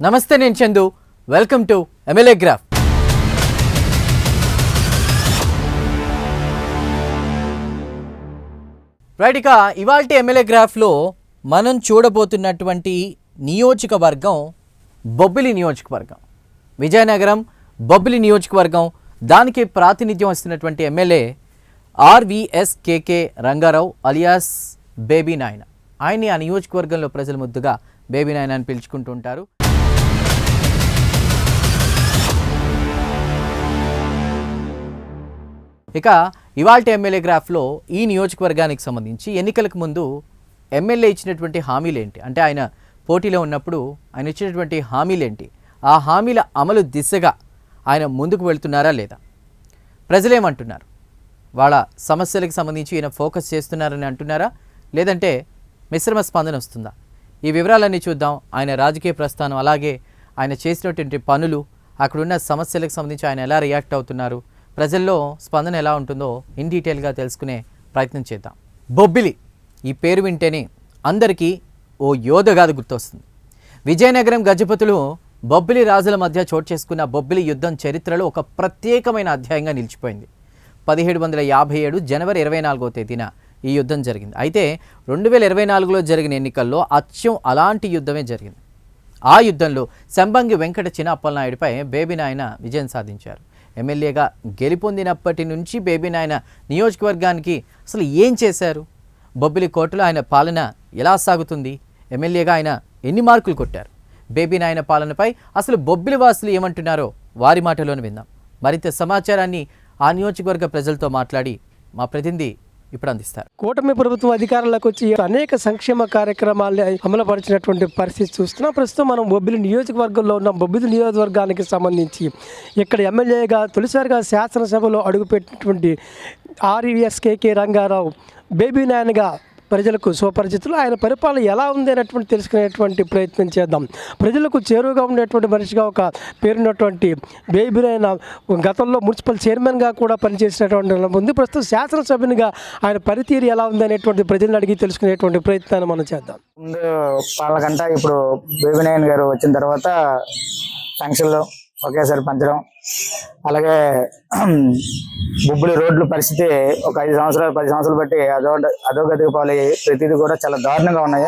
నమస్తే, నేను Chandu. Welcome to MLA graph. Right, ఇక ఇవాల్టి ఎమ్మెల్యే గ్రాఫ్లో మనం చూడబోతున్నటువంటి నియోజకవర్గం బొబ్బిలి నియోజకవర్గం. విజయనగరం బొబ్బిలి నియోజకవర్గం, దానికి ప్రాతినిధ్యం వస్తున్నటువంటి MLA RVSKK Rangarao alias baby నాయన. ఆయన్ని ఆ నియోజకవర్గంలో ప్రజలు ముద్దుగా బేబీ నాయన అని పిలుచుకుంటూ ఉంటారు. ఇక ఇవాల్టి ఎమ్మెల్యే గ్రాఫ్లో ఈ నియోజకవర్గానికి సంబంధించి ఎన్నికలకు ముందు ఎమ్మెల్యే ఇచ్చినటువంటి హామీలు ఏంటి, అంటే ఆయన పోటీలో ఉన్నప్పుడు ఆయన ఇచ్చినటువంటి హామీలు ఏంటి, ఆ హామీల అమలు దిశగా ఆయన ముందుకు వెళ్తున్నారా లేదా, ప్రజలేమంటున్నారు, వాళ్ళ సమస్యలకు సంబంధించి ఈయన ఫోకస్ చేస్తున్నారని అంటున్నారా, లేదంటే మిశ్రమ స్పందన వస్తుందా? ఈ వివరాలన్నీ చూద్దాం. ఆయన రాజకీయ ప్రస్థానం, అలాగే ఆయన చేసినటువంటి పనులు, అక్కడున్న సమస్యలకు సంబంధించి ఆయన ఎలా రియాక్ట్ అవుతున్నారు, ప్రజల్లో స్పందన ఎలా ఉంటుందో ఇన్ డీటెయిల్గా తెలుసుకునే ప్రయత్నం చేద్దాం. బొబ్బిలి ఈ పేరు వింటేనే అందరికీ ఓ యోధగాథ గుర్తొస్తుంది. విజయనగరం గజపతులు బొబ్బిలి రాజుల మధ్య చోటు చేసుకున్న బొబ్బిలి యుద్ధం చరిత్రలో ఒక ప్రత్యేకమైన అధ్యాయంగా నిలిచిపోయింది. 1757 జనవరి 24వ తేదీన ఈ యుద్ధం జరిగింది. అయితే 2024లో జరిగిన ఎన్నికల్లో అచ్చం అలాంటి యుద్ధమే జరిగింది. ఆ యుద్ధంలో శంబంగి వెంకట చిన అప్పలనాయుడిపై బేబీ నాయన విజయం సాధించారు. ఎమ్మెల్యేగా గెలుపొందినప్పటి నుంచి బేబీ నాయన నియోజకవర్గానికి అసలు ఏం చేశారు, బొబ్బిలి కోటలో ఆయన పాలన ఎలా సాగుతుంది, ఎమ్మెల్యేగా ఆయన ఎన్ని మార్కులు కొట్టారు, బేబీ నాయన పాలనపై అసలు బొబ్బిలి వాసులు ఏమంటున్నారో వారి మాటలోనే విందాం. మరింత సమాచారాన్ని ఆ నియోజకవర్గ ప్రజలతో మాట్లాడి మా ప్రతినిధి ఇప్పుడు అందిస్తారు. కూటమి ప్రభుత్వం అధికారంలోకి వచ్చి అనేక సంక్షేమ కార్యక్రమాలు అమలుపరిచినటువంటి పరిస్థితి చూస్తున్నాం. ప్రస్తుతం మనం బొబ్బిలి నియోజకవర్గంలో ఉన్న బొబ్బిలి నియోజకవర్గానికి సంబంధించి ఇక్కడ ఎమ్మెల్యేగా తొలిసారిగా శాసనసభలో అడుగుపెట్టినటువంటి ఆర్వీఎస్కేకే రంగారావు బేబీ నాయనగా ప్రజలకు సుపరిచితులు. ఆయన పరిపాలన ఎలా ఉంది అనేటువంటి తెలుసుకునేటువంటి ప్రయత్నం చేద్దాం. ప్రజలకు చేరువుగా ఉండేటువంటి మనిషిగా ఒక పేరున్నటువంటి బేబీ నాయన గతంలో మున్సిపల్ చైర్మన్గా కూడా పనిచేసినటువంటి ఉంది. ప్రస్తుతం శాసనసభ్యునిగా ఆయన పనితీరు ఎలా ఉంది అనేటువంటి ప్రజలను అడిగి తెలుసుకునేటువంటి ప్రయత్నాన్ని మనం చేద్దాం. ముందు పాలకంట ఇప్పుడు బేబీ నాయన గారు వచ్చిన తర్వాత ఫంక్షన్లో ఒకేసారి పంచడం, అలాగే బొబ్బిలి రోడ్ల పరిస్థితి ఒక 10 సంవత్సరాలు బట్టి అధోగతికి పాలయ్యాయి. ప్రతిదీ కూడా చాలా దారుణంగా ఉన్నాయి.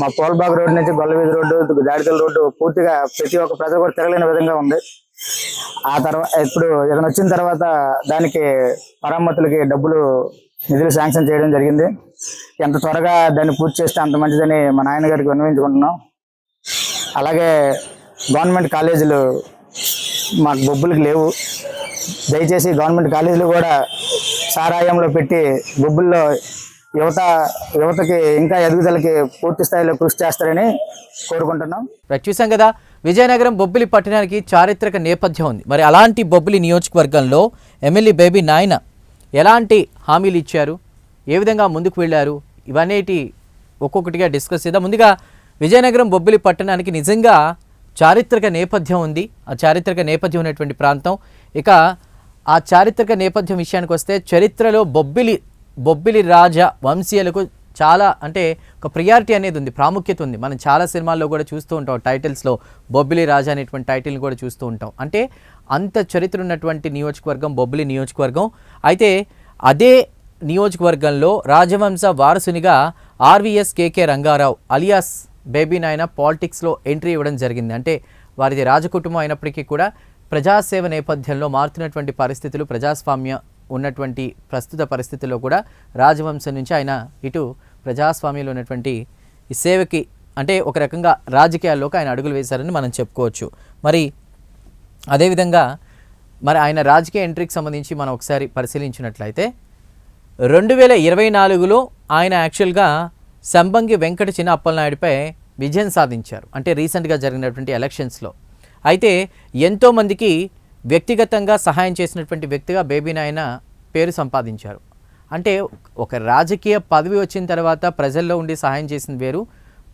మా పోల్బాగ్ రోడ్డు నుంచి గొల్లవీధి రోడ్డు, దాడితల రోడ్డు పూర్తిగా ప్రతి ఒక్క ప్రజలు కూడా తిరగలేని విధంగా ఉంది. ఆ తర్వాత ఇప్పుడు ఇతను వచ్చిన తర్వాత దానికి మరమ్మతులకి నిధులు శాంక్షన్ చేయడం జరిగింది. ఎంత త్వరగా దాన్ని పూర్తి చేస్తే అంత మంచిదని మా నాయన గారికి విన్నవించుకుంటున్నాం. అలాగే గవర్నమెంట్ కాలేజీలు మాకు బొబ్బులకి లేవు. దయచేసి గవర్నమెంట్ కాలేజీలు కూడా సారాయంలో పెట్టి బొబ్బుల్లో యువతకి ఇంకా ఎదుగుదలకి పూర్తి స్థాయిలో కృషి చేస్తారని కోరుకుంటున్నాం. చూసాం కదా, విజయనగరం బొబ్బిలి పట్టణానికి చారిత్రక నేపథ్యం ఉంది. మరి అలాంటి బొబ్బిలి నియోజకవర్గంలో ఎమ్మెల్యే బేబీ నాయన ఎలాంటి హామీలు ఇచ్చారు, ఏ విధంగా ముందుకు వెళ్ళారు, ఇవన్నీ ఒక్కొక్కటిగా డిస్కస్ చేద్దాం. ముందుగా విజయనగరం బొబ్బిలి పట్టణానికి నిజంగా చారిత్రక నేపథ్యం ఉంది. ఆ చారిత్రక నేపథ్యం ఉన్నటువంటి ప్రాంతం. ఇక ఆ చారిత్రక నేపథ్యం విషయానికి వస్తే చరిత్రలో బొబ్బిలి రాజ వంశీయులకు చాలా అంటే ఒక ప్రియారిటీ అనేది ఉంది, ప్రాముఖ్యత ఉంది. మనం చాలా సినిమాల్లో కూడా చూస్తూ ఉంటాం, టైటిల్స్లో బొబ్బిలి రాజా అనేటువంటి టైటిల్ని కూడా చూస్తూ ఉంటాం. అంటే అంత చరిత్ర ఉన్నటువంటి నియోజకవర్గం బొబ్బిలి నియోజకవర్గం. అయితే అదే నియోజకవర్గంలో రాజవంశ వారసునిగా ఆర్వీఎస్కేకే రంగారావు అలియాస్ బేబీ నాయన పాలిటిక్స్లో ఎంట్రీ ఇవ్వడం జరిగింది. అంటే వారిది రాజకుటుంబం అయినప్పటికీ కూడా ప్రజాసేవ నేపథ్యంలో మారుతున్నటువంటి పరిస్థితులు, ప్రజాస్వామ్య ఉన్నటువంటి ప్రస్తుత పరిస్థితుల్లో కూడా రాజవంశం నుంచి ఆయన ఇటు ప్రజాస్వామ్యంలో ఉన్నటువంటి ఈ సేవకి అంటే ఒక రకంగా రాజకీయాల్లోకి ఆయన అడుగులు వేశారని మనం చెప్పుకోవచ్చు. మరి అదేవిధంగా మరి ఆయన రాజకీయ ఎంట్రీకి సంబంధించి మనం ఒకసారి పరిశీలించినట్లయితే 2024లో ఆయన యాక్చువల్గా శంబంగి వెంకట చిన అప్పలనాయుడిపై విజయం సాధించారు, అంటే రీసెంట్గా జరిగినటువంటి ఎలక్షన్స్లో. అయితే ఎంతోమందికి వ్యక్తిగతంగా సహాయం చేసినటువంటి వ్యక్తిగా బేబీ నాయన పేరు సంపాదించారు. అంటే ఒక రాజకీయ పదవి వచ్చిన తర్వాత ప్రజల్లో ఉండి సహాయం చేసిన వేరు,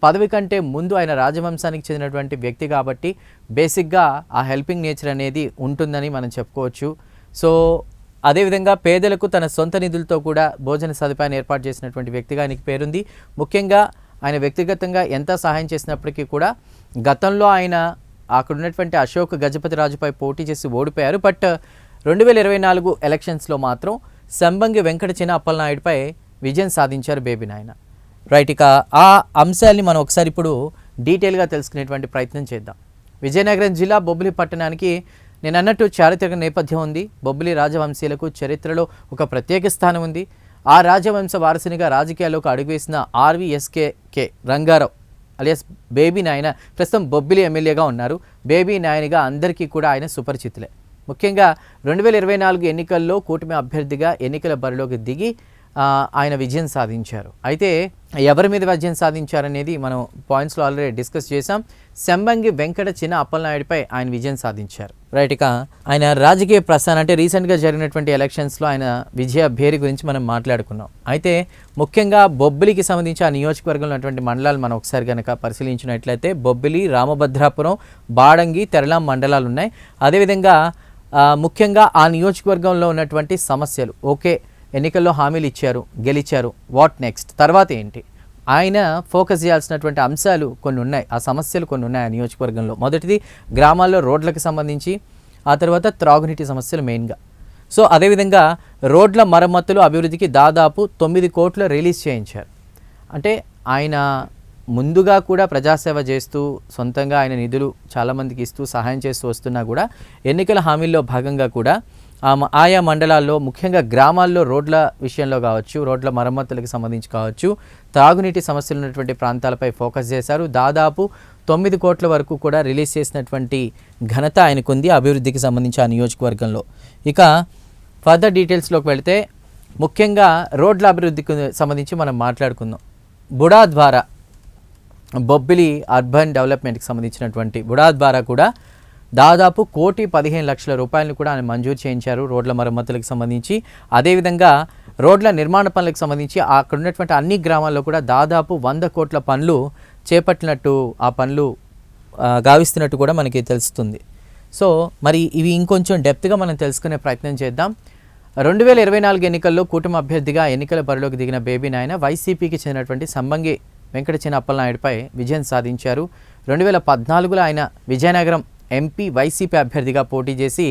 పదవి కంటే ముందు ఆయన రాజవంశానికి చెందినటువంటి వ్యక్తి కాబట్టి బేసిక్గా ఆ హెల్పింగ్ నేచర్ అనేది ఉంటుందని మనం చెప్పుకోవచ్చు. సో అదేవిధంగా పేదలకు తన సొంత నిధులతో కూడా భోజన సదుపాయాన్ని ఏర్పాటు చేసినటువంటి వ్యక్తిగా ఆయనకి పేరుంది. ముఖ్యంగా ఆయన వ్యక్తిగతంగా ఎంత సహాయం చేసినప్పటికీ కూడా గతంలో ఆయన అక్కడ ఉన్నటువంటి అశోక్ గజపతిరాజుపై పోటీ చేసి ఓడిపోయారు. బట్ 2024 ఎలక్షన్స్లో మాత్రం సంబంగి వెంకట చిన అప్పలనాయుడుపై విజయం సాధించారు బేబీ నాయన. రైట్, ఇక ఆ అంశాన్ని మనం ఒకసారి ఇప్పుడు డీటెయిల్గా తెలుసుకునేటువంటి ప్రయత్నం చేద్దాం. విజయనగరం జిల్లా బొబ్బిలి పట్టణానికి నేను అన్నట్టు చారిత్రక నేపథ్యం ఉంది. బొబ్బిలి రాజవంశీయులకు చరిత్రలో ఒక ప్రత్యేక స్థానం ఉంది. ఆ రాజవంశ వారసునిగా రాజకీయాల్లోకి అడుగువేసిన ఆర్వీఎస్కే రంగారావు అలియాస్ బేబీ నాయన ప్రస్తుతం బొబ్బిలి ఎమ్మెల్యేగా ఉన్నారు. బేబీ నాయనగా అందరికీ కూడా ఆయన సుపరిచితులే. ముఖ్యంగా 2024 ఎన్నికల్లో కూటమి అభ్యర్థిగా ఎన్నికల బరిలోకి దిగి ఆయన విజయం సాధించారు. అయితే ఎవరి మీద విజయం సాధించారనేది మనం పాయింట్స్లో ఆల్రెడీ డిస్కస్ చేశాం. సంబంగి వెంకట చిన అప్పలనాయుడిపై ఆయన విజయం సాధించారు. రైట్, ఇక ఆయన రాజకీయ ప్రస్థానం అంటే రీసెంట్గా జరిగినటువంటి ఎలక్షన్స్లో ఆయన విజయ భేరి గురించి మనం మాట్లాడుకున్నాం. అయితే ముఖ్యంగా బొబ్బిలికి సంబంధించి ఆ నియోజకవర్గంలో ఉన్నటువంటి మండలాలు మనం ఒకసారి కనుక పరిశీలించినట్లయితే బొబ్బిలి, రామభద్రాపురం, బాడంగి, తెరలాం మండలాలు ఉన్నాయి. అదేవిధంగా ముఖ్యంగా ఆ నియోజకవర్గంలో ఉన్నటువంటి సమస్యలు, ఓకే ఎన్నికల్లో హామీలు ఇచ్చారు, గెలిచారు, వాట్ నెక్స్ట్, తర్వాత ఏంటి, ఆయన ఫోకస్ చేయాల్సినటువంటి అంశాలు కొన్ని ఉన్నాయి, ఆ సమస్యలు కొన్ని ఉన్నాయి ఆ నియోజకవర్గంలో. మొదటిది గ్రామాల్లో రోడ్లకు సంబంధించి, ఆ తర్వాత త్రాగునీటి సమస్యలు మెయిన్గా. సో అదేవిధంగా రోడ్ల మరమ్మతులు అభివృద్ధికి దాదాపు 9 కోట్లు రిలీజ్ చేయించారు. అంటే ఆయన ముందుగా కూడా ప్రజాసేవ చేస్తూ సొంతంగా ఆయన నిధులు చాలామందికి ఇస్తూ సహాయం చేస్తూ వస్తున్నా కూడా ఎన్నికల హామీల్లో భాగంగా కూడా ఆయా మండలాల్లో ముఖ్యంగా గ్రామాల్లో రోడ్ల విషయంలో కావచ్చు, రోడ్ల మరమ్మతులకు సంబంధించి కావచ్చు, తాగునీటి సమస్యలు ఉన్నటువంటి ప్రాంతాలపై ఫోకస్ చేశారు. దాదాపు 9 కోట్ల వరకు కూడా రిలీజ్ చేసినటువంటి ఘనత ఆయనకుంది అభివృద్ధికి సంబంధించి ఆ నియోజకవర్గంలో. ఇక ఫర్దర్ డీటెయిల్స్లోకి వెళితే ముఖ్యంగా రోడ్ల అభివృద్ధికి సంబంధించి మనం మాట్లాడుకుందాం. బుడా ద్వారా బొబ్బిలి అర్బన్ డెవలప్మెంట్కి సంబంధించినటువంటి బుడా ద్వారా కూడా దాదాపు 1,15,00,000 రూపాయలను కూడా ఆయన మంజూరు చేయించారు రోడ్ల మరమ్మతులకు సంబంధించి. అదేవిధంగా రోడ్ల నిర్మాణ పనులకు సంబంధించి అక్కడ ఉన్నటువంటి అన్ని గ్రామాల్లో కూడా దాదాపు 100 కోట్ల పనులు చేపట్టినట్టు, ఆ పనులు గావిస్తున్నట్టు కూడా మనకి తెలుస్తుంది. సో మరి ఇవి ఇంకొంచెం డెప్త్గా మనం తెలుసుకునే ప్రయత్నం చేద్దాం. 2024 ఎన్నికల్లో కూటమి అభ్యర్థిగా ఎన్నికల బరిలోకి దిగిన బేబీ నాయన వైసీపీకి చెందినటువంటి సంబంగి వెంకట చిన అప్పలనాయుడిపై విజయం సాధించారు. 2014లో ఆయన విజయనగరం ఎంపీ వైసీపీ అభ్యర్థిగా పోటీ చేసి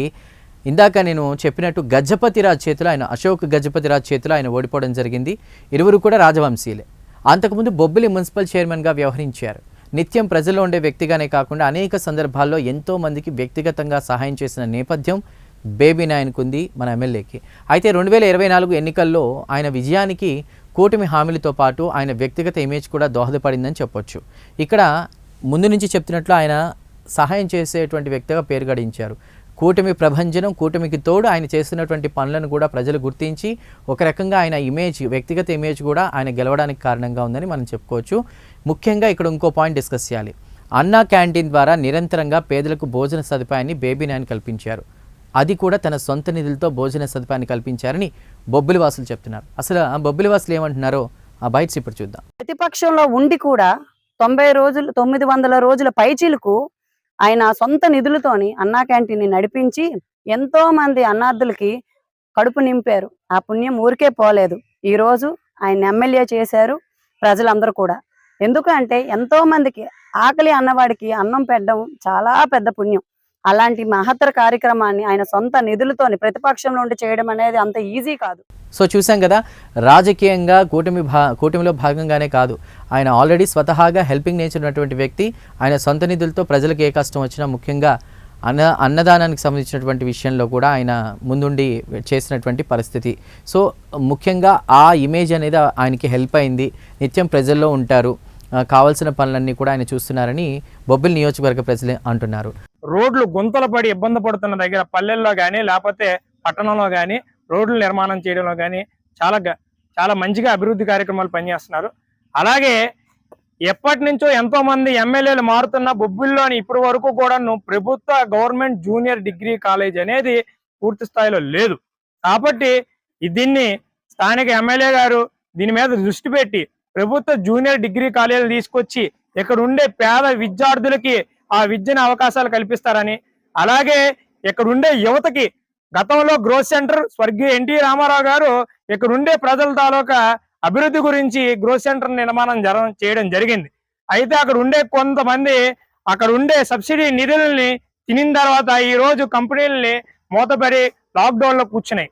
ఇందాక నేను చెప్పినట్టు గజపతిరాజ్ చేతిలో ఆయన అశోక్ గజపతిరాజ్ చేతిలో ఆయన ఓడిపోవడం జరిగింది. ఇరువురు కూడా రాజవంశీయులే. అంతకుముందు బొబ్బిలి మున్సిపల్ చైర్మన్గా వ్యవహరించారు. నిత్యం ప్రజల్లో ఉండే వ్యక్తిగానే కాకుండా అనేక సందర్భాల్లో ఎంతో మందికి వ్యక్తిగతంగా సహాయం చేసిన నేపథ్యం బేబీ నాయన్కు ఉంది మన ఎమ్మెల్యేకి. అయితే 2024 ఎన్నికల్లో ఆయన విజయానికి కూటమి హామీలతో పాటు ఆయన వ్యక్తిగత ఇమేజ్ కూడా దోహదపడిందని చెప్పొచ్చు. ఇక్కడ ముందు నుంచి చెప్తున్నట్లు ఆయన సహాయం చేసేటువంటి వ్యక్తిగా పేరు గడించారు. కూటమి ప్రభంజనం, కూటమికి తోడు ఆయన చేస్తున్నటువంటి పనులను కూడా ప్రజలు గుర్తించి ఒక రకంగా ఆయన ఇమేజ్, వ్యక్తిగత ఇమేజ్ కూడా ఆయన గెలవడానికి కారణంగా ఉందని మనం చెప్పుకోవచ్చు. ముఖ్యంగా ఇక్కడ ఇంకో పాయింట్ డిస్కస్ చేయాలి. అన్నా క్యాంటీన్ ద్వారా నిరంతరంగా పేదలకు భోజన సదుపాయాన్ని బేబీ నాయన్ కల్పించారు. అది కూడా తన సొంత నిధులతో భోజన సదుపాయాన్ని కల్పించారని బొబ్బిలి వాసులు చెప్తున్నారు. అసలు ఆ బొబ్బిలి వాసులు ఏమంటున్నారో ఆ బైట్స్ ఇప్పుడు చూద్దాం. ప్రతిపక్షంలో ఉండి కూడా 900 రోజుల పైచీలకు ఆయన సొంత నిధులతోని అన్నా క్యాంటీన్ నడిపించి ఎంతో మంది అన్నార్థులకి కడుపు నింపారు. ఆ పుణ్యం ఊరికే పోలేదు. ఈ రోజు ఆయన ఎమ్మెల్యే చేశారు ప్రజలందరూ కూడా. ఎందుకంటే ఎంతో మందికి ఆకలి అన్నవాడికి అన్నం పెట్టడం చాలా పెద్ద పుణ్యం. అలాంటి మహత్తర కార్యక్రమాన్ని ఆయన సొంత నిధులతోని ప్రతిపక్షంలో ఉండి చేయడం అనేది అంత ఈజీ కాదు. సో చూసాం కదా, రాజకీయంగా కూటమిలో భాగంగానే కాదు, ఆయన ఆల్రెడీ స్వతహాగా హెల్పింగ్ నేచర్ ఉన్నటువంటి వ్యక్తి. ఆయన సొంత నిధులతో ప్రజలకు ఏ కష్టం వచ్చినా, ముఖ్యంగా అన్నదానానికి సంబంధించినటువంటి విషయంలో కూడా ఆయన ముందుండి చేసినటువంటి పరిస్థితి. సో ముఖ్యంగా ఆ ఇమేజ్ అనేది ఆయనకి హెల్ప్ అయింది. నిత్యం ప్రజల్లో ఉంటారు, కావాల్సిన పనులన్నీ కూడా ఆయన చూస్తున్నారని బొబ్బిలి నియోజకవర్గ ప్రజలే అంటున్నారు. రోడ్లు గుంతలు పడి ఇబ్బంది పడుతున్న దగ్గర పల్లెల్లో కానీ లేకపోతే పట్టణంలో కానీ రోడ్లు నిర్మాణం చేయడంలో కానీ చాలా మంచిగా అభివృద్ధి కార్యక్రమాలు పనిచేస్తున్నారు. అలాగే ఎప్పటి నుంచో ఎంతో మంది ఎమ్మెల్యేలు మారుతున్న బొబ్బిలిలోని ఇప్పటి వరకు కూడా ప్రభుత్వ గవర్నమెంట్ జూనియర్ డిగ్రీ కాలేజ్ అనేది పూర్తి స్థాయిలో లేదు. కాబట్టి దీన్ని స్థానిక ఎమ్మెల్యే గారు దీని మీద దృష్టి పెట్టి ప్రభుత్వ జూనియర్ డిగ్రీ కాలేజీలు తీసుకొచ్చి ఇక్కడ ఉండే పేద విద్యార్థులకి ఆ విద్యను అవకాశాలు కల్పిస్తారని, అలాగే ఇక్కడ ఉండే యువతకి గతంలో గ్రోత్ సెంటర్ స్వర్గీయ ఎన్టీ రామారావు గారు ఇక్కడ ఉండే ప్రజల తాలూకా అభివృద్ధి గురించి గ్రోత్ సెంటర్ నిర్మాణం చేయడం జరిగింది. అయితే అక్కడ ఉండే కొంతమంది అక్కడ ఉండే సబ్సిడీ నిధులని తినిన తర్వాత ఈ రోజు కంపెనీలని మూతపడి లాక్డౌన్ లో కూర్చున్నాయి.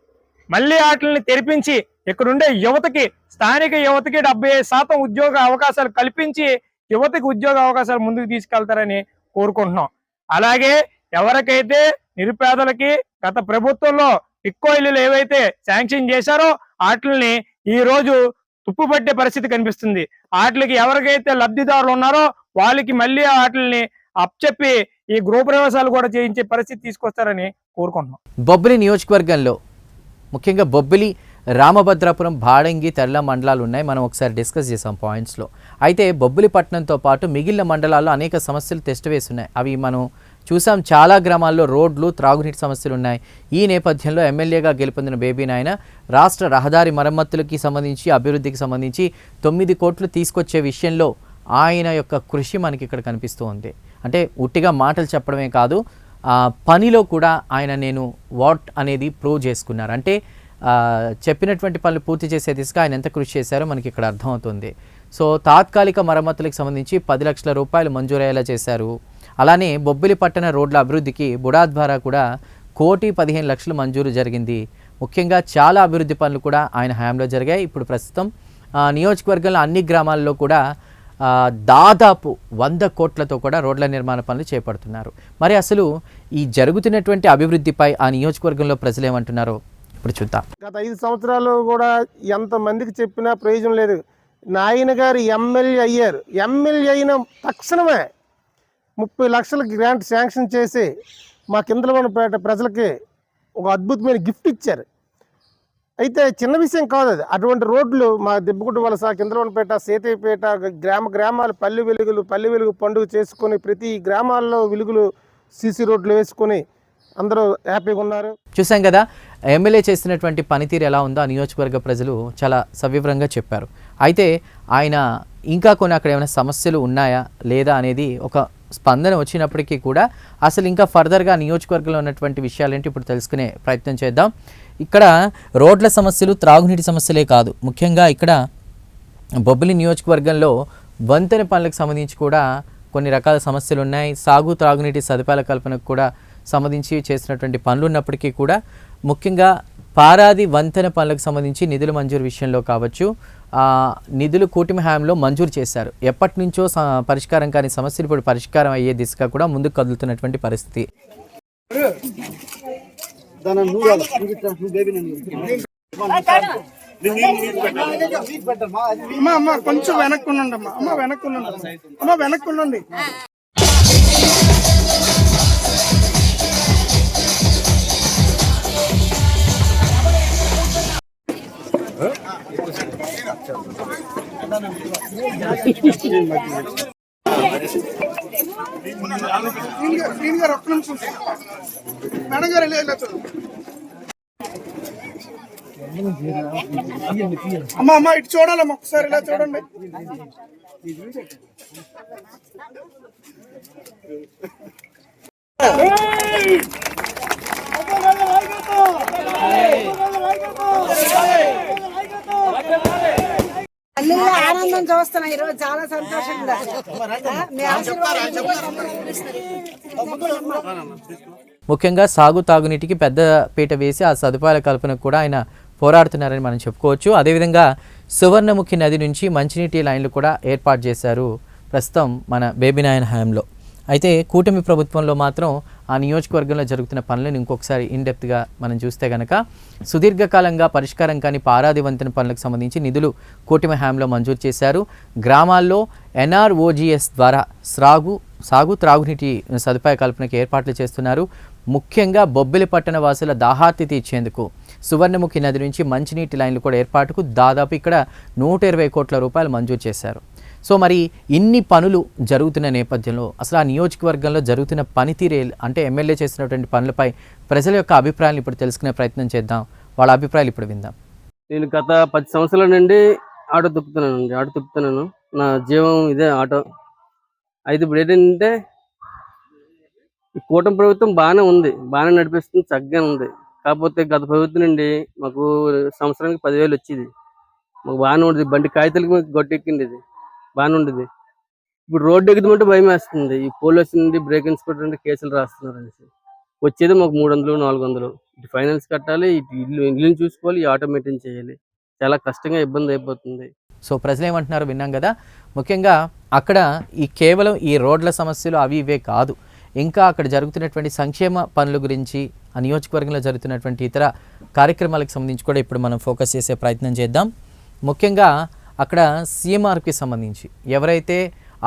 మళ్ళీ వాటిని తెరిపించి ఇక్కడుండే యువతకి, స్థానిక యువతకి 75% ఉద్యోగ అవకాశాలు కల్పించి యువతకి ఉద్యోగ అవకాశాలు ముందుకు తీసుకెళ్తారని కోరుకుంటున్నాం. అలాగే ఎవరికైతే నిరుపేదలకి గత ప్రభుత్వంలో ఎక్కువ ఇల్లులు ఏవైతే శాంక్షన్ చేశారో వాటిని ఈ రోజు తుప్పుపట్టే పరిస్థితి కనిపిస్తుంది. వాటికి ఎవరికైతే లబ్ధిదారులు ఉన్నారో వాళ్ళకి మళ్ళీ వాటిని అప్పచెప్పి ఈ గృహప్రవేశాలు కూడా చేయించే పరిస్థితి తీసుకొస్తారని కోరుకుంటున్నాం. బొబ్బిలి నియోజకవర్గంలో ముఖ్యంగా బొబ్బిలి, రామభద్రాపురం, బాడంగి, తెల్ల మండలాలు ఉన్నాయి. మనం ఒకసారి డిస్కస్ చేసాం పాయింట్స్లో. అయితే బొబ్బిలి పట్టణంతో పాటు మిగిలిన మండలాల్లో అనేక సమస్యలు తెష్టవేస్తున్నాయి. అవి మనం చూసాం. చాలా గ్రామాల్లో రోడ్లు, త్రాగునీటి సమస్యలు ఉన్నాయి. ఈ నేపథ్యంలో ఎమ్మెల్యేగా గెలుపొందిన బేబీ నాయన రాష్ట్ర రహదారి మరమ్మతులకి సంబంధించి, అభివృద్ధికి సంబంధించి 9 కోట్లు తీసుకొచ్చే విషయంలో ఆయన యొక్క కృషి మనకి ఇక్కడ కనిపిస్తూ ఉంది. అంటే ఉట్టిగా మాటలు చెప్పడమే కాదు, పనిలో కూడా ఆయన నేను వాట్ అనేది ప్రూవ్ చేసుకున్నారు. అంటే చెప్పినటువంటి పనులు పూర్తి చేసే దిశగా ఆయన ఎంత కృషి చేశారో మనకి ఇక్కడ అర్థమవుతుంది. సో తాత్కాలిక మరమ్మతులకు సంబంధించి 10 లక్షల రూపాయలు మంజూరయ్యేలా చేశారు. అలానే బొబ్బిలి పట్టణ రోడ్ల అభివృద్ధికి బుడా ద్వారా కూడా 1,15,00,000 మంజూరు జరిగింది. ముఖ్యంగా చాలా అభివృద్ధి పనులు కూడా ఆయన హయాంలో జరిగాయి. ఇప్పుడు ప్రస్తుతం నియోజకవర్గంలో అన్ని గ్రామాల్లో కూడా దాదాపు 100 కోట్లతో కూడా రోడ్ల నిర్మాణ పనులు చేపడుతున్నారు. మరి అసలు ఈ జరుగుతున్నటువంటి అభివృద్ధిపై ఆ నియోజకవర్గంలో ప్రజలు ఏమంటున్నారో ఇప్పుడు చూద్దాం. గత 5 సంవత్సరాలు కూడా ఎంతమందికి చెప్పినా ప్రయోజనం లేదు. నాయన గారు ఎమ్మెల్యే అయ్యారు. ఎమ్మెల్యే అయిన తక్షణమే 30 లక్షల గ్రాంట్ శాంక్షన్ చేసి మా కిందలవనపేట ప్రజలకి ఒక అద్భుతమైన గిఫ్ట్ ఇచ్చారు. అయితే చిన్న విషయం కాదు అది. అటువంటి రోడ్లు మా దెబ్బగుడ్డ వలస, కిందలవనపేట, సేతేపేట గ్రామాలు పల్లె వెలుగు పండుగ చేసుకొని ప్రతి గ్రామాల్లో వెలుగులు సీసీ రోడ్లు వేసుకొని అందరూ హ్యాపీగా ఉన్నారు. చూసాం కదా ఎమ్మెల్యే చేసినటువంటి పనితీరు ఎలా ఉందో ఆ నియోజకవర్గ ప్రజలు చాలా సవివరంగా చెప్పారు. అయితే ఆయన ఇంకా కొన్ని అక్కడ ఏమైనా సమస్యలు ఉన్నాయా లేదా అనేది ఒక స్పందన వచ్చినప్పటికీ కూడా అసలు ఇంకా ఫర్దర్గా నియోజకవర్గంలో ఉన్నటువంటి విషయాలేంటి ఇప్పుడు తెలుసుకునే ప్రయత్నం చేద్దాం. ఇక్కడ రోడ్ల సమస్యలు, త్రాగునీటి సమస్యలే కాదు, ముఖ్యంగా ఇక్కడ బొబ్బిలి నియోజకవర్గంలో వంతెన పనులకు సంబంధించి కూడా కొన్ని రకాల సమస్యలు ఉన్నాయి. సాగు, త్రాగునీటి సదుపాయాల కల్పనకు కూడా సంబంధించి చేసినటువంటి పనులు ఉన్నప్పటికీ కూడా ముఖ్యంగా పారాది వంతెన పనులకు సంబంధించి నిధుల మంజూరు విషయంలో కావచ్చు, నిధులు కూటమి హయాంలో మంజూరు చేశారు. ఎప్పటి నుంచో పరిష్కారం కాని సమస్యలు ఇప్పుడు పరిష్కారం అయ్యే దిశగా కూడా ముందుకు కదులుతున్నటువంటి పరిస్థితి. కొంచెం వెనక్కుండండి. మేడం గారు అమ్మా ఇటు చూడాలమ్మా, ఒకసారి ఇలా చూడండి. పల్లెల్లో ఆనందం చూస్తున్నాం ఈరోజు, చాలా సంతోషంగా. ముఖ్యంగా సాగు, తాగునీటికి పెద్ద పీట వేసి ఆ సదుపాయాల కల్పనకు కూడా ఆయన పోరాడుతున్నారని మనం చెప్పుకోవచ్చు. అదేవిధంగా సువర్ణముఖి నది నుంచి మంచినీటి లైన్లు కూడా ఏర్పాటు చేశారు ప్రస్తుతం మన బేబీ నాయన హయాంలో. అయితే కూటమి ప్రభుత్వంలో మాత్రం ఆ నియోజకవర్గంలో జరుగుతున్న పనులను ఇంకొకసారి ఇన్డెప్త్గా మనం చూస్తే కనుక సుదీర్ఘకాలంగా పరిష్కారం కాని పారాది వంతెన పనులకు సంబంధించి నిధులు కూటమి హయాంలో మంజూరు చేశారు. గ్రామాల్లో NROGS ద్వారా సాగు, త్రాగునీటి సదుపాయ కల్పనకు ఏర్పాట్లు చేస్తున్నారు. ముఖ్యంగా బొబ్బిలి పట్టణ వాసుల దాహార్తి తీర్చేందుకు సువర్ణముఖి నది నుంచి మంచినీటి లైన్లు కూడా ఏర్పాటుకు దాదాపు ఇక్కడ 120 కోట్ల రూపాయలు మంజూరు చేశారు. సో మరి ఇన్ని పనులు జరుగుతున్న నేపథ్యంలో అసలు ఆ నియోజకవర్గంలో జరుగుతున్న పనితీరే అంటే ఎమ్మెల్యే చేసినటువంటి పనులపై ప్రజల యొక్క అభిప్రాయాలు ఇప్పుడు తెలుసుకునే ప్రయత్నం చేద్దాం. వాళ్ళ అభిప్రాయాలు ఇప్పుడు విందాం. నేను గత 10 సంవత్సరాల నుండి ఆటో తొక్కుతున్నాను. నా జీవం ఇదే ఆటో. అయితే ఇప్పుడు ఏంటంటే ఈ కూటమి ప్రభుత్వం బాగానే నడిపిస్తుంది, చక్కగా ఉంది. కాకపోతే గత ప్రభుత్వం నుండి మాకు సంవత్సరానికి 10,000 వచ్చేది. మాకు బాగానే ఉండేది, బండి కాగితాలకి మాకు గొట్టెక్కింది, ఇది బాగానే ఉండేది. ఇప్పుడు రోడ్డు ఎక్కుదామంటే భయం వేస్తుంది. ఈ పోలీసు నుండి బ్రేక్ ఇన్స్పెక్టర్ నుండి కేసులు రాస్తున్నారు అనేసి. వచ్చేది మాకు 300, 400. ఇటు ఫైనాన్స్ కట్టాలి, ఇటు ఇల్లుని చూసుకోవాలి, ఈ ఆటో మెయింటైన్ చేయాలి. చాలా కష్టంగా ఇబ్బంది అయిపోతుంది. సో ప్రజలు ఏమంటున్నారో విన్నాం కదా. ముఖ్యంగా అక్కడ కేవలం ఈ రోడ్ల సమస్యలు అవి ఇవే కాదు, ఇంకా అక్కడ జరుగుతున్నటువంటి సంక్షేమ పనుల గురించి, ఆ నియోజకవర్గంలో జరుగుతున్నటువంటి ఇతర కార్యక్రమాలకు సంబంధించి కూడా ఇప్పుడు మనం ఫోకస్ చేసే ప్రయత్నం చేద్దాం. ముఖ్యంగా అక్కడ సీఎంఆర్కి సంబంధించి ఎవరైతే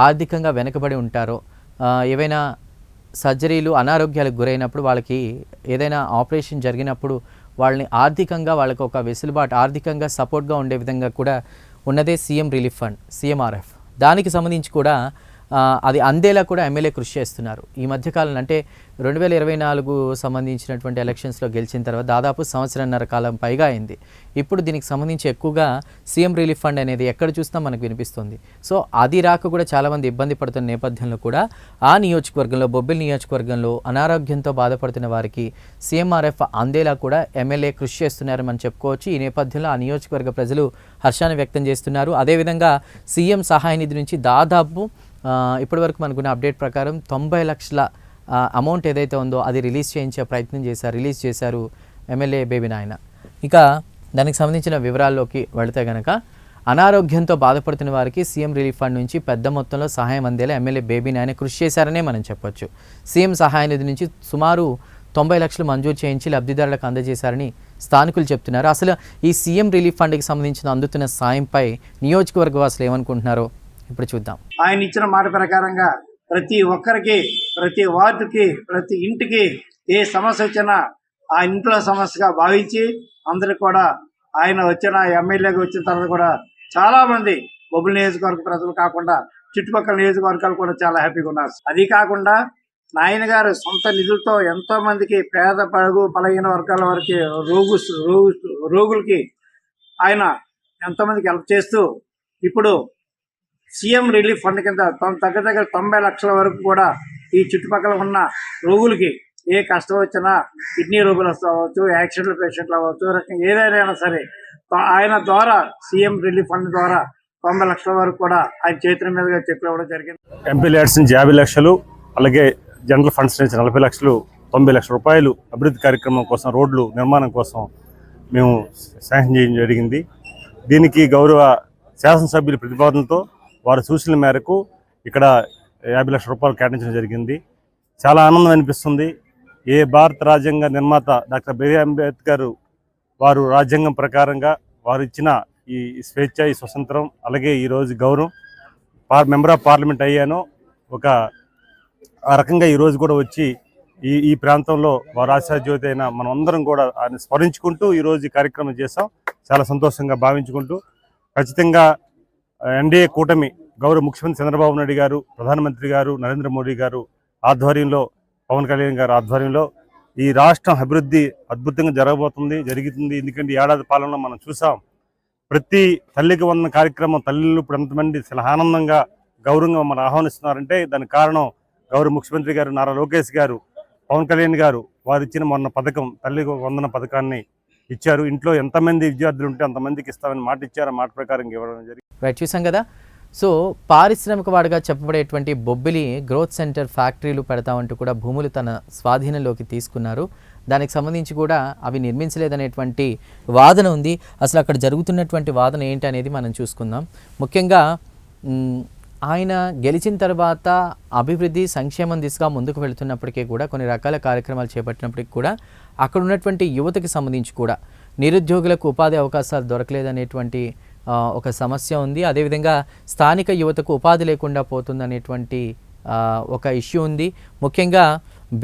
ఆర్థికంగా వెనుకబడి ఉంటారో, ఏవైనా సర్జరీలు అనారోగ్యాలకు గురైనప్పుడు, వాళ్ళకి ఏదైనా ఆపరేషన్ జరిగినప్పుడు వాళ్ళని ఆర్థికంగా వాళ్ళకు ఒక వెసులుబాటు, ఆర్థికంగా సపోర్ట్గా ఉండే విధంగా కూడా ఉన్నదే సీఎం రిలీఫ్ ఫండ్, సీఎంఆర్ఎఫ్. దానికి సంబంధించి కూడా అది అందేలా కూడా ఎమ్మెల్యే కృషి చేస్తున్నారు. ఈ మధ్యకాలంలో అంటే 2024 సంబంధించినటువంటి ఎలక్షన్స్లో గెలిచిన తర్వాత దాదాపు సంవత్సరన్నర కాలం పైగా అయింది. ఇప్పుడు దీనికి సంబంధించి ఎక్కువగా సీఎం రిలీఫ్ ఫండ్ అనేది ఎక్కడ చూసినా మనకు వినిపిస్తుంది. సో అది రాక కూడా చాలామంది ఇబ్బంది పడుతున్న నేపథ్యంలో కూడా ఆ నియోజకవర్గంలో, బొబ్బిలి నియోజకవర్గంలో అనారోగ్యంతో బాధపడుతున్న వారికి సీఎంఆర్ఎఫ్ అందేలా కూడా ఎమ్మెల్యే కృషి చేస్తున్నారని మనం చెప్పుకోవచ్చు. ఈ నేపథ్యంలో ఆ నియోజకవర్గ ప్రజలు హర్షాన్ని వ్యక్తం చేస్తున్నారు. అదేవిధంగా సీఎం సహాయ నిధి నుంచి దాదాపు ఇప్పటివరకు మనకున్న అప్డేట్ ప్రకారం 90 లక్షల అమౌంట్ ఏదైతే ఉందో అది రిలీజ్ చేశారు ఎమ్మెల్యే బేబీ నాయన. ఇక దానికి సంబంధించిన వివరాల్లోకి వెళితే కనుక, అనారోగ్యంతో బాధపడుతున్న వారికి సీఎం రిలీఫ్ ఫండ్ నుంచి పెద్ద మొత్తంలో సహాయం అందేలా ఎమ్మెల్యే బేబీ నాయన కృషి చేశారనే మనం చెప్పొచ్చు. సీఎం సహాయ నిధి నుంచి సుమారు 90 లక్షలు మంజూరు చేయించి లబ్ధిదారులకు అందజేశారని స్థానికులు చెప్తున్నారు. అసలు ఈ సీఎం రిలీఫ్ ఫండ్కి సంబంధించిన అందుతున్న సాయంపై నియోజకవర్గ వాసులు ఏమనుకుంటున్నారో ఇప్పుడు చూద్దాం. ఆయన ఇచ్చిన మాట ప్రకారంగా ప్రతి ఒక్కరికి, ప్రతి వార్డుకి, ప్రతి ఇంటికి ఏ సమస్య వచ్చినా ఆ ఇంట్లో సమస్యగా భావించి అందరికి కూడా ఆయన ఎమ్మెల్యేగా వచ్చిన తర్వాత కూడా చాలా మంది బొబ్బిలి నియోజకవర్గ ప్రజలు కాకుండా చుట్టుపక్కల నియోజకవర్గాలు కూడా చాలా హ్యాపీగా ఉన్నారు. అది కాకుండా నాయన గారు సొంత నిధులతో ఎంతో మందికి, పేద బలహీన వర్గాల వరకు రోగులకి ఆయన ఎంతో మందికి హెల్ప్ చేస్తూ ఇప్పుడు సీఎం రిలీఫ్ ఫండ్ కింద దగ్గర 90 లక్షల వరకు కూడా ఈ చుట్టుపక్కల ఉన్న రోగులకి ఏ కష్టం వచ్చినా, కిడ్నీ రోగులు అవ్వచ్చు, యాక్సిడెంట్ పేషెంట్లు అవ్వచ్చు, ఏదైనా సరే ఆయన ద్వారా సీఎం రిలీఫ్ ఫండ్ ద్వారా 90 లక్షల వరకు కూడా ఆయన చేతుల మీదుగా చెక్కులు ఇవ్వడం జరిగింది. ఎంపీ ల్యాడ్స్ నుంచి 50 లక్షలు, అలాగే జనరల్ ఫండ్స్ నుంచి 40 లక్షలు, 90 లక్షల రూపాయలు అభివృద్ధి కార్యక్రమం కోసం, రోడ్లు నిర్మాణం కోసం మేము శాంక్షన్ చేయడం జరిగింది. దీనికి గౌరవ శాసనసభ్యుల ప్రతిపాదనతో వారి సూచనల మేరకు ఇక్కడ 50 లక్షల రూపాయలు కేటాయించడం జరిగింది. చాలా ఆనందం అనిపిస్తుంది. ఏ భారత రాజ్యాంగ నిర్మాత డాక్టర్ బిఆర్ అంబేద్కర్ వారు రాజ్యాంగం ప్రకారంగా వారు ఇచ్చిన ఈ స్వేచ్ఛ, ఈ స్వతంత్రం, అలాగే ఈరోజు గౌరవం, మెంబర్ ఆఫ్ పార్లమెంట్ అయ్యాను ఆ రకంగా ఈరోజు కూడా వచ్చి ఈ ప్రాంతంలో వారు ఆశాజ్యోతి అయిన మనం అందరం కూడా ఆయన స్మరించుకుంటూ ఈరోజు ఈ కార్యక్రమం చేసాం. చాలా సంతోషంగా భావించుకుంటూ ఖచ్చితంగా ఎన్డీఏ కూటమి గౌరవ ముఖ్యమంత్రి చంద్రబాబు నాయుడు గారు, ప్రధానమంత్రి గారు నరేంద్ర మోడీ గారు ఆధ్వర్యంలో, పవన్ కళ్యాణ్ గారు ఆధ్వర్యంలో ఈ రాష్ట్రం అభివృద్ధి అద్భుతంగా జరుగుతుంది. ఎందుకంటే ఏడాది పాలనలో మనం చూసాం, ప్రతి తల్లికి వందన కార్యక్రమం తల్లిలు ఇప్పుడు ఎంతమంది చాలా ఆనందంగా, గౌరవంగా మనం ఆహ్వానిస్తున్నారంటే దానికి కారణం గౌరవ ముఖ్యమంత్రి గారు నారా లోకేష్ గారు, పవన్ కళ్యాణ్ గారు వారు ఇచ్చిన మొన్న పథకం, తల్లికి వందన పథకాన్ని ఇచ్చారు. ఇంట్లో ఎంతమంది విద్యార్థులు ఉంటే అంతమందికి ఇస్తామని మాట ఇచ్చారు. ఆ మాట ప్రకారం ఇవ్వడం జరిగింది. చూసాం కదా. సో పారిశ్రామిక వాడుగా చెప్పబడేటువంటి బొబ్బిలి గ్రోత్ సెంటర్ ఫ్యాక్టరీలు పెడతామంటూ కూడా భూములు తన స్వాధీనంలోకి తీసుకున్నారు. దానికి సంబంధించి కూడా అవి నిర్మించలేదనేటువంటి వాదన ఉంది. అసలు అక్కడ జరుగుతున్నటువంటి వాదన ఏంటి అనేది మనం చూసుకుందాం. ముఖ్యంగా ఆయన గెలిచిన తర్వాత అభివృద్ధి, సంక్షేమం దిశగా ముందుకు వెళుతున్నప్పటికీ కూడా, కొన్ని రకాల కార్యక్రమాలు చేపట్టినప్పటికీ కూడా అక్కడ ఉన్నటువంటి యువతకి సంబంధించి కూడా నిరుద్యోగులకు ఉపాధి అవకాశాలు దొరకలేదనేటువంటి ఒక సమస్య ఉంది. అదేవిధంగా స్థానిక యువతకు ఉపాధి లేకుండా పోతుందనేటువంటి ఒక ఇష్యూ ఉంది. ముఖ్యంగా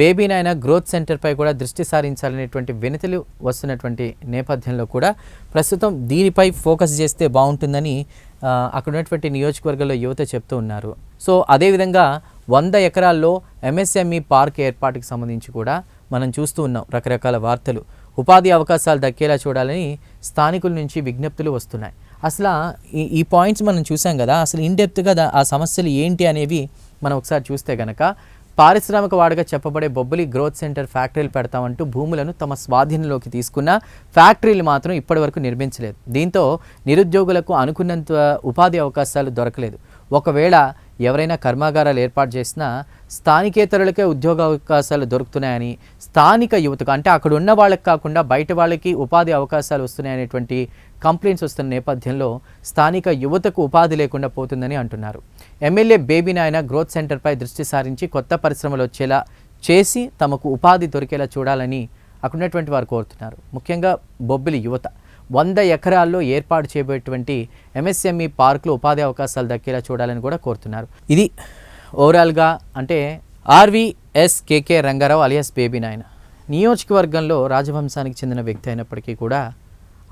బేబీ నాయన గ్రోత్ సెంటర్పై కూడా దృష్టి సారించాలనేటువంటి వినతులు వస్తున్నటువంటి నేపథ్యంలో కూడా ప్రస్తుతం దీనిపై ఫోకస్ చేస్తే బాగుంటుందని అక్కడ ఉన్నటువంటి నియోజకవర్గంలో యువత చెప్తూ ఉన్నారు. సో అదేవిధంగా 100 ఎకరాల్లో ఎంఎస్ఎంఈ పార్క్ ఏర్పాటుకు సంబంధించి కూడా మనం చూస్తూ ఉన్నాం రకరకాల వార్తలు. ఉపాధి అవకాశాలు దక్కేలా చూడాలని స్థానికుల నుంచి విజ్ఞప్తులు వస్తున్నాయి. అసలు ఈ పాయింట్స్ మనం చూసాం కదా. అసలు ఇన్డెప్త్గా ఆ సమస్యలు ఏంటి అనేవి మనం ఒకసారి చూస్తే కనుక, పారిశ్రామిక వాడగా చెప్పబడే బొబ్బిలి గ్రోత్ సెంటర్ ఫ్యాక్టరీలు పెడతామంటూ భూములను తమ స్వాధీనంలోకి తీసుకున్న ఫ్యాక్టరీలు మాత్రం ఇప్పటివరకు నిర్మించలేదు. దీంతో నిరుద్యోగులకు అనుకున్నంత ఉపాధి అవకాశాలు దొరకలేదు. ఒకవేళ ఎవరైనా కర్మాగారాలు ఏర్పాటు చేసినా స్థానికేతరులకే ఉద్యోగ అవకాశాలు దొరుకుతున్నాయని, స్థానిక యువతకు అంటే అక్కడ ఉన్న వాళ్ళకి కాకుండా బయట వాళ్ళకి ఉపాధి అవకాశాలు వస్తున్నాయనేటువంటి కంప్లైంట్స్ వస్తున్న నేపథ్యంలో స్థానిక యువతకు ఉపాధి లేకుండా పోతుందని అంటున్నారు. ఎమ్మెల్యే బేబీ నాయన గ్రోత్ సెంటర్పై దృష్టి సారించి కొత్త పరిశ్రమలు వచ్చేలా చేసి తమకు ఉపాధి దొరికేలా చూడాలని అక్కడ ఉన్నటువంటి వారు కోరుతున్నారు. ముఖ్యంగా బొబ్బిలి యువత 100 ఎకరాల్లో ఏర్పాటు చేయబోయేటువంటి ఎంఎస్ఎంఈ పార్కులు ఉపాధి అవకాశాలు దక్కేలా చూడాలని కూడా కోరుతున్నారు. ఇది ఓవరాల్గా అంటే ఆర్వీఎస్కేకే రంగారావు అలియాస్ బేబీ నాయన నియోజకవర్గంలో రాజవంశానికి చెందిన వ్యక్తి అయినప్పటికీ కూడా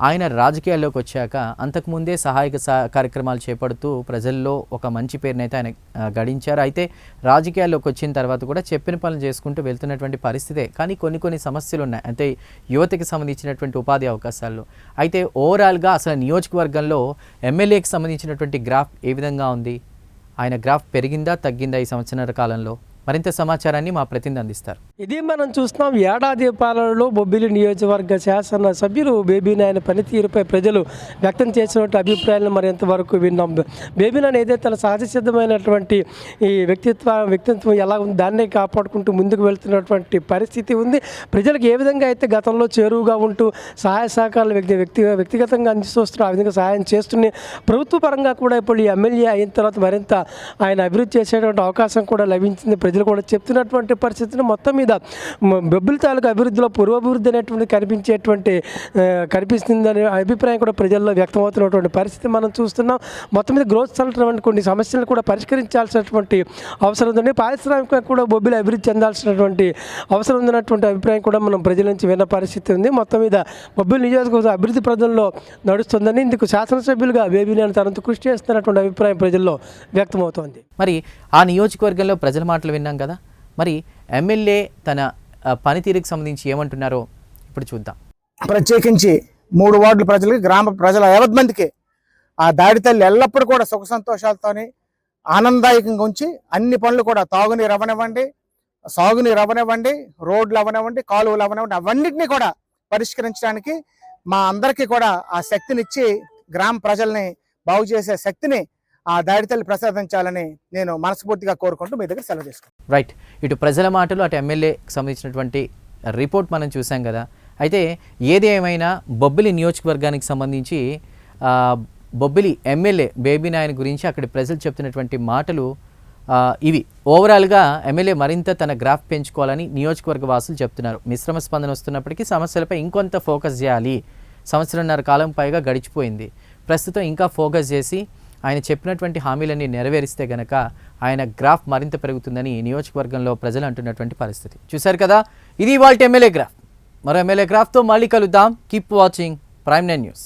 ఆయన రాజకీయాల్లోకి వచ్చాక అంతకుముందే సహాయక కార్యక్రమాలు చేపడుతూ ప్రజల్లో ఒక మంచి పేరునైతే ఆయన గడించారు. అయితే రాజకీయాల్లోకి వచ్చిన తర్వాత కూడా చెప్పిన పనులు చేసుకుంటూ వెళ్తున్నటువంటి పరిస్థితే. కానీ కొన్ని సమస్యలు ఉన్నాయి అంటే యువతకి సంబంధించినటువంటి ఉపాధి అవకాశాలు. అయితే ఓవరాల్గా అసలు నియోజకవర్గంలో ఎమ్మెల్యేకి సంబంధించినటువంటి గ్రాఫ్ ఏ విధంగా ఉంది, ఆయన గ్రాఫ్ పెరిగిందా తగ్గిందా ఈ సంవత్సరాల కాలంలో, మరింత సమాచారాన్ని మా ప్రతినిధి అందిస్తారు. ఇది మనం చూస్తున్నాం. ఏడాది పాలనలో బొబ్బిలి నియోజకవర్గ శాసన సభ్యులు బేబీ నాయన పనితీరుపై ప్రజలు వ్యక్తం చేసినటువంటి అభిప్రాయాలను మరింతవరకు విన్నాం. బేబీ నాయన ఏదైతే తన సహజసిద్ధమైనటువంటి ఈ వ్యక్తిత్వం ఎలా ఉంది దాన్నే కాపాడుకుంటూ ముందుకు వెళ్తున్నటువంటి పరిస్థితి ఉంది. ప్రజలకు ఏ విధంగా అయితే గతంలో చేరువుగా ఉంటూ సహాయ సహకారాలు వ్యక్తిగతంగా అందిస్తూ ఆ విధంగా సహాయం చేస్తూనే ప్రభుత్వ పరంగా కూడా ఇప్పుడు ఈ ఎమ్మెల్యే అయిన తర్వాత మరింత ఆయన అభివృద్ధి చేసేటువంటి అవకాశం కూడా లభించింది. ప్రజలు కూడా చెప్తున్నటువంటి పరిస్థితిని మొత్తం మీద బొబ్బిలి తాలూకు అభివృద్ధిలో పూర్వాభివృద్ధి అనేటువంటి కనిపిస్తుందనే అభిప్రాయం కూడా ప్రజల్లో వ్యక్తమవుతున్నటువంటి పరిస్థితి మనం చూస్తున్నాం. మొత్తం మీద గ్రోత్ సెంటర్ వంటి కొన్ని సమస్యలు కూడా పరిష్కరించాల్సినటువంటి అవసరం ఉందండి. పారిశ్రామికంగా కూడా బొబ్బిలి అభివృద్ధి చెందాల్సినటువంటి అవసరం ఉందన్నటువంటి అభిప్రాయం కూడా మనం ప్రజల నుంచి విన్న పరిస్థితి ఉంది. మొత్తం మీద బొబ్బిలి నియోజకవర్గ అభివృద్ధి ప్రజల్లో నడుస్తుందని ఇందుకు శాసనసభ్యులుగా బేబీ నాయన తనంత కృషి చేస్తున్నటువంటి అభిప్రాయం ప్రజల్లో వ్యక్తమవుతోంది. మరి ఆ నియోజకవర్గంలో ప్రజల మాటలు విన్నాం కదా, మరి ఎమ్మెల్యే తన పనితీరుకి సంబంధించి ఏమంటున్నారో ఇప్పుడు చూద్దాం. ప్రత్యేకించి 3 వార్డుల ప్రజలకి, గ్రామ ప్రజల 50 మందికి ఆ దాడి తల్లి ఎల్లప్పుడూ కూడా సుఖ సంతోషాలతోని ఆనందదాయకంగా ఉంచి అన్ని పనులు కూడా తాగునీరు అవనివ్వండి, సాగునీరు అవనివ్వండి, రోడ్లు అవనివ్వండి, కాలువలు అవనివ్వండి, అవన్నిటినీ కూడా పరిష్కరించడానికి మా అందరికీ కూడా ఆ శక్తినిచ్చి గ్రామ ప్రజల్ని బాగు చేసే శక్తిని ఆ దాడి తల్లి ప్రసాదించాలని నేను మనస్ఫూర్తిగా కోరుకుంటూ మీ దగ్గర సెలవు తీసుకుంటాను. రైట్, ఇటు ప్రజల మాటలు అటు ఎమ్మెల్యేకి సంబంధించినటువంటి రిపోర్ట్ మనం చూసాం కదా. అయితే ఏది ఏమైనా బొబ్బిలి నియోజకవర్గానికి సంబంధించి బొబ్బిలి ఎమ్మెల్యే బేబీ నాయన గురించి అక్కడి ప్రజలు చెప్తున్నటువంటి మాటలు ఇవి. ఓవరాల్గా ఎమ్మెల్యే మరింత తన గ్రాఫ్ పెంచుకోవాలని నియోజకవర్గ వాసులు చెప్తున్నారు. మిశ్రమ స్పందన వస్తున్నప్పటికీ సమస్యలపై ఇంకొంత ఫోకస్ చేయాలి. 1.5 సంవత్సరాల కాలం పైగా గడిచిపోయింది. ప్రస్తుతం ఇంకా ఫోకస్ చేసి ఆయన చెప్పినటువంటి హామీలన్నీ నెరవేరిస్తే గనక ఆయన గ్రాఫ్ మరింత పెరుగుతుందని నియోజకవర్గంలో ప్రజలు అంటున్నటువంటి పరిస్థితి. చూశారు కదా, ఇది ఇవాల్టి ఎమ్మెల్యే గ్రాఫ్. మరో ఎమ్మెల్యే గ్రాఫ్తో మళ్ళీ కలుద్దాం. Keep watching Prime nine news.